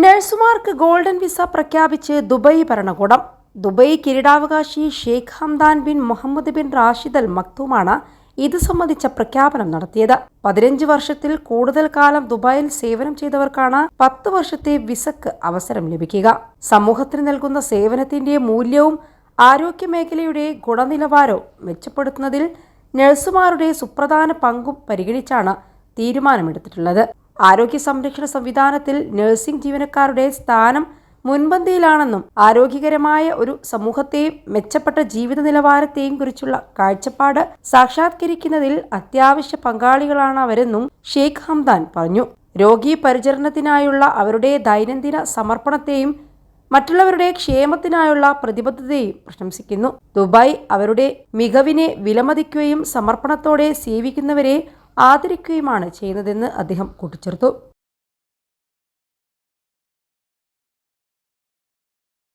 നഴ്സുമാർക്ക് golden visa പ്രഖ്യാപിച്ച് Dubai ഭരണകൂടം. Dubai കിരീടാവകാശി Sheikh Hamdan bin Mohammed bin Rashid Al മക്തൂമാണ് ഇത് സംബന്ധിച്ച പ്രഖ്യാപനം നടത്തിയത്. 15 വർഷത്തിൽ കൂടുതൽ കാലം ദുബായിൽ സേവനം ചെയ്തവർക്കാണ് 10 വർഷത്തെ വിസക്ക് അവസരം ലഭിക്കുക. സമൂഹത്തിന് നൽകുന്ന സേവനത്തിന്റെ മൂല്യവും ആരോഗ്യ മേഖലയുടെ ഗുണനിലവാരവും മെച്ചപ്പെടുത്തുന്നതിൽ നഴ്സുമാരുടെ സുപ്രധാന പങ്കും പരിഗണിച്ചാണ് തീരുമാനമെടുത്തിട്ടുള്ളത്. ആരോഗ്യ സംരക്ഷണ സംവിധാനത്തിൽ നഴ്സിംഗ് ജീവനക്കാരുടെ സ്ഥാനം മുൻപന്തിയിലാണെന്നും ആരോഗ്യകരമായ ഒരു സമൂഹത്തെയും മെച്ചപ്പെട്ട ജീവിത നിലവാരത്തെയും കുറിച്ചുള്ള കാഴ്ചപ്പാട് സാക്ഷാത്കരിക്കുന്നതിൽ അത്യാവശ്യ പങ്കാളികളാണ് അവരെന്നും ഷെയ്ഖ് ഹംദാൻ പറഞ്ഞു. രോഗി പരിചരണത്തിനായുള്ള അവരുടെ ദൈനംദിന സമർപ്പണത്തെയും മറ്റുള്ളവരുടെ ക്ഷേമത്തിനായുള്ള പ്രതിബദ്ധതയും പ്രശംസിക്കുന്നു. ദുബായ് അവരുടെ മികവിനെ വിലമതിക്കുകയും സമർപ്പണത്തോടെ സേവിക്കുന്നവരെ ആദരിക്കുകയുമാണ് ചെയ്യുന്നതെന്ന് അദ്ദേഹം കൂട്ടിച്ചേർത്തു.